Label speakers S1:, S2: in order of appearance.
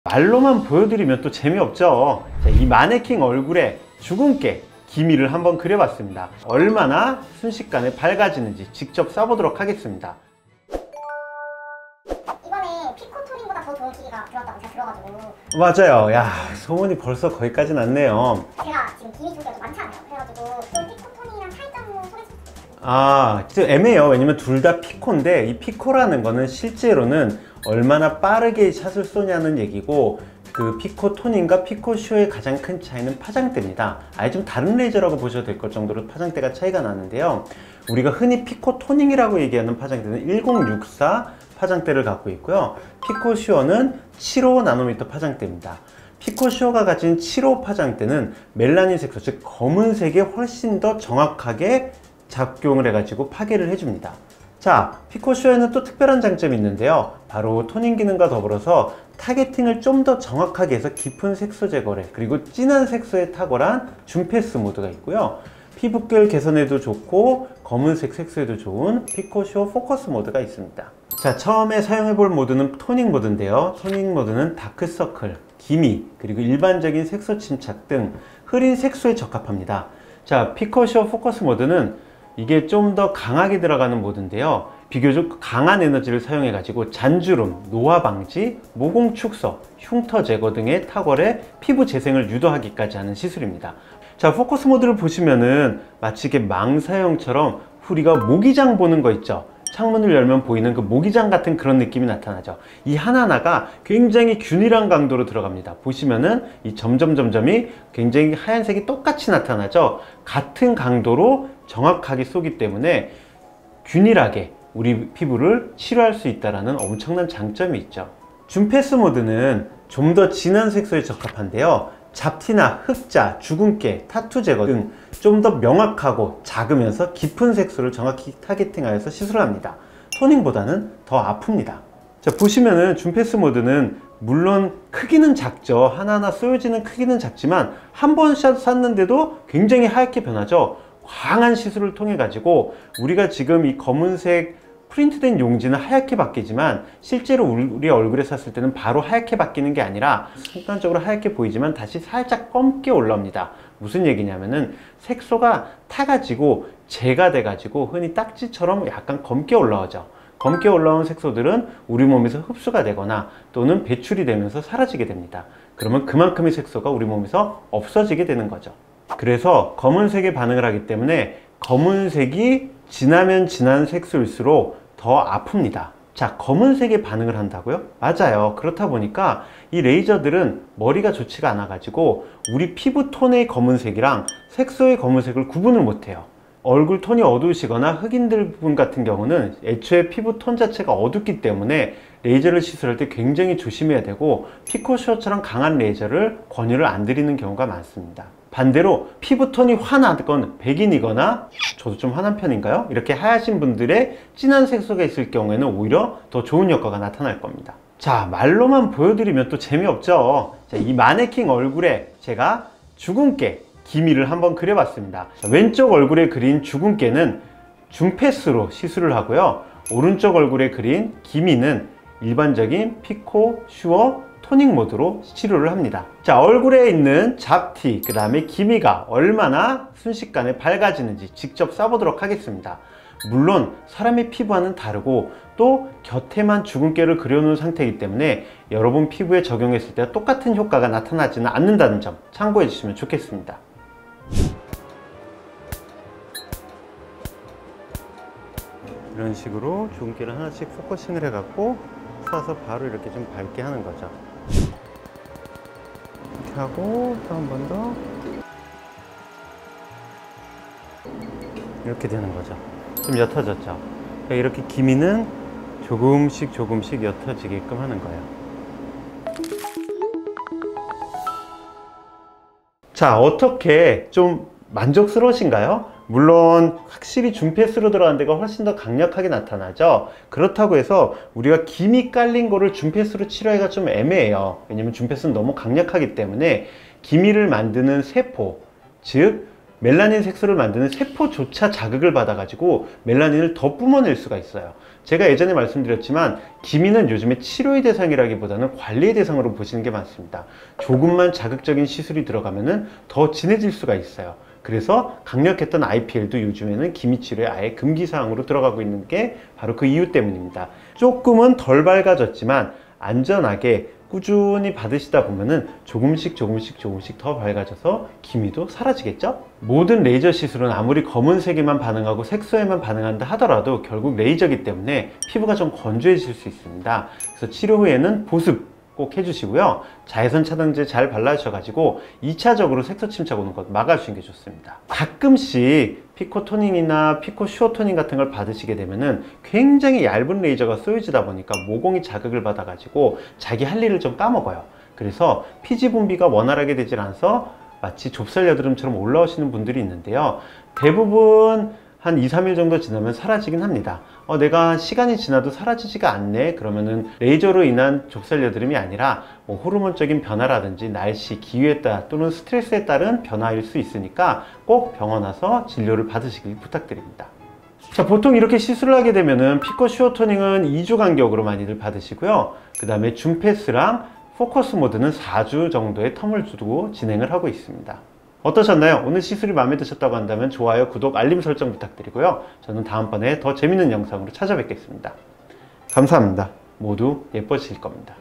S1: 말로만 보여드리면 또 재미없죠. 자, 이 마네킹 얼굴에 주근깨 기미를 한번 그려봤습니다. 얼마나 순식간에 밝아지는지 직접 써보도록 하겠습니다.
S2: 이번에 피코토닝보다 더 좋은 기기가 들어왔다고 제가 들어가지고.
S1: 맞아요. 야, 소문이 벌써 거기까지 났네요.
S2: 제가 지금 기미 종류가 좀 많잖아요. 그래가지고 좀 피코토닝이랑 차이점을 소개시켜드릴게요.
S1: 좀 애매해요. 왜냐면 둘 다 피코인데 이 피코라는 거는 실제로는 얼마나 빠르게 샷을 쏘냐는 얘기고, 그 피코 토닝과 피코 슈어의 가장 큰 차이는 파장대입니다. 아예 좀 다른 레이저라고 보셔도 될 것 정도로 파장대가 차이가 나는데요. 우리가 흔히 피코 토닝이라고 얘기하는 파장대는 1064 파장대를 갖고 있고요. 피코 슈어는 75 나노미터 파장대입니다. 피코 슈어가 가진 75 파장대는 멜라닌 색소, 즉 검은색에 훨씬 더 정확하게 작용을 해가지고 파괴를 해줍니다. 자, 피코 슈어에는 또 특별한 장점이 있는데요. 바로 토닝 기능과 더불어서 타겟팅을 좀 더 정확하게 해서 깊은 색소 제거를, 그리고 진한 색소에 탁월한 줌패스 모드가 있고요. 피부결 개선에도 좋고 검은색 색소에도 좋은 피코 슈어 포커스 모드가 있습니다. 자, 처음에 사용해 볼 모드는 토닝 모드인데요. 토닝 모드는 다크서클, 기미, 그리고 일반적인 색소 침착 등 흐린 색소에 적합합니다. 자, 피코 슈어 포커스 모드는 이게 좀 더 강하게 들어가는 모드인데요. 비교적 강한 에너지를 사용해 가지고 잔주름, 노화 방지, 모공 축소, 흉터 제거 등의 탁월의 피부 재생을 유도하기까지 하는 시술입니다. 자, 포커스 모드를 보시면은 마치 이게 망사형처럼 우리가 모기장 보는 거 있죠. 창문을 열면 보이는 그 모기장 같은 그런 느낌이 나타나죠. 이 하나하나가 굉장히 균일한 강도로 들어갑니다. 보시면은 이 점점점점이 굉장히 하얀색이 똑같이 나타나죠. 같은 강도로 정확하게 쏘기 때문에 균일하게 우리 피부를 치료할 수 있다는 엄청난 장점이 있죠. 줌패스 모드는 좀 더 진한 색소에 적합한데요. 잡티나 흑자, 주근깨, 타투 제거 등 좀 더 명확하고 작으면서 깊은 색소를 정확히 타겟팅하여서 시술을 합니다. 토닝보다는 더 아픕니다. 자, 보시면은 줌패스 모드는 물론 크기는 작죠. 하나하나 쏘여지는 크기는 작지만 한 번 샷 쐈는데도 굉장히 하얗게 변하죠. 광한 시술을 통해 가지고 우리가 지금 이 검은색 프린트된 용지는 하얗게 바뀌지만 실제로 우리 얼굴에 쐈을 때는 바로 하얗게 바뀌는 게 아니라 순간적으로 하얗게 보이지만 다시 살짝 검게 올라옵니다. 무슨 얘기냐면은 색소가 타가지고 재가 돼가지고 흔히 딱지처럼 약간 검게 올라오죠. 검게 올라온 색소들은 우리 몸에서 흡수가 되거나 또는 배출이 되면서 사라지게 됩니다. 그러면 그만큼의 색소가 우리 몸에서 없어지게 되는 거죠. 그래서 검은색에 반응을 하기 때문에 검은색이 진하면 진한 색소일수록 더 아픕니다. 자, 검은색에 반응을 한다고요? 맞아요. 그렇다 보니까 이 레이저들은 머리가 좋지가 않아 가지고 우리 피부 톤의 검은색이랑 색소의 검은색을 구분을 못해요. 얼굴 톤이 어두우시거나 흑인들 분 같은 경우는 애초에 피부 톤 자체가 어둡기 때문에 레이저를 시술할 때 굉장히 조심해야 되고 피코 슈어처럼 강한 레이저를 권유를 안 드리는 경우가 많습니다. 반대로 피부톤이 환하건 백인이거나, 저도 좀 환한 편인가요? 이렇게 하얀 분들의 진한 색소가 있을 경우에는 오히려 더 좋은 효과가 나타날 겁니다. 자, 말로만 보여드리면 또 재미없죠. 자, 이 마네킹 얼굴에 제가 주근깨 기미를 한번 그려봤습니다. 자, 왼쪽 얼굴에 그린 주근깨는 줌패스로 시술을 하고요. 오른쪽 얼굴에 그린 기미는 일반적인 피코 슈어 토닝 모드로 치료를 합니다. 자, 얼굴에 있는 잡티, 그 다음에 기미가 얼마나 순식간에 밝아지는지 직접 써보도록 하겠습니다. 물론 사람의 피부와는 다르고 또 곁에만 주근깨를 그려놓은 상태이기 때문에 여러분 피부에 적용했을 때 똑같은 효과가 나타나지는 않는다는 점 참고해 주시면 좋겠습니다. 이런 식으로 주근깨를 하나씩 포커싱을 해갖고 쏴서 바로 이렇게 좀 밝게 하는 거죠. 이렇게 하고 또 한 번 더 이렇게 되는 거죠. 좀 옅어졌죠. 그러니까 이렇게 기미는 조금씩 옅어지게끔 하는 거예요. 자, 어떻게 좀 만족스러우신가요? 물론 확실히 줌패스로 들어간 데가 훨씬 더 강력하게 나타나죠. 그렇다고 해서 우리가 기미 깔린 거를 줌패스로 치료하기가 좀 애매해요. 왜냐면 줌패스는 너무 강력하기 때문에 기미를 만드는 세포, 즉 멜라닌 색소를 만드는 세포조차 자극을 받아 가지고 멜라닌을 더 뿜어낼 수가 있어요. 제가 예전에 말씀드렸지만 기미는 요즘에 치료의 대상이라기보다는 관리의 대상으로 보시는 게 많습니다. 조금만 자극적인 시술이 들어가면은 더 진해질 수가 있어요. 그래서 강력했던 IPL도 요즘에는 기미 치료에 아예 금기 사항으로 들어가고 있는 게 바로 그 이유 때문입니다. 조금은 덜 밝아졌지만 안전하게 꾸준히 받으시다 보면은 조금씩 더 밝아져서 기미도 사라지겠죠? 모든 레이저 시술은 아무리 검은색에만 반응하고 색소에만 반응한다 하더라도 결국 레이저이기 때문에 피부가 좀 건조해질 수 있습니다. 그래서 치료 후에는 보습 꼭 해주시고요. 자외선 차단제 잘 발라주셔가지고 2차적으로 색소 침착 오는 것 막아주시는 게 좋습니다. 가끔씩 피코 토닝이나 피코 슈어 토닝 같은 걸 받으시게 되면은 굉장히 얇은 레이저가 쏘여지다 보니까 모공이 자극을 받아가지고 자기 할 일을 좀 까먹어요. 그래서 피지 분비가 원활하게 되질 않아서 마치 좁쌀 여드름처럼 올라오시는 분들이 있는데요. 대부분 한 2-3일 정도 지나면 사라지긴 합니다. 내가 시간이 지나도 사라지지가 않네 그러면은 레이저로 인한 좁쌀 여드름이 아니라 뭐 호르몬적인 변화라든지 날씨, 기후에 따라 또는 스트레스에 따른 변화일 수 있으니까 꼭 병원 와서 진료를 받으시길 부탁드립니다. 자, 보통 이렇게 시술을 하게 되면은 피코 슈어 토닝은 2주 간격으로 많이들 받으시고요. 그 다음에 줌패스랑 포커스 모드는 4주 정도의 텀을 두고 진행을 하고 있습니다. 어떠셨나요? 오늘 시술이 마음에 드셨다고 한다면 좋아요, 구독, 알림 설정 부탁드리고요. 저는 다음번에 더 재밌는 영상으로 찾아뵙겠습니다. 감사합니다. 모두 예뻐지실 겁니다.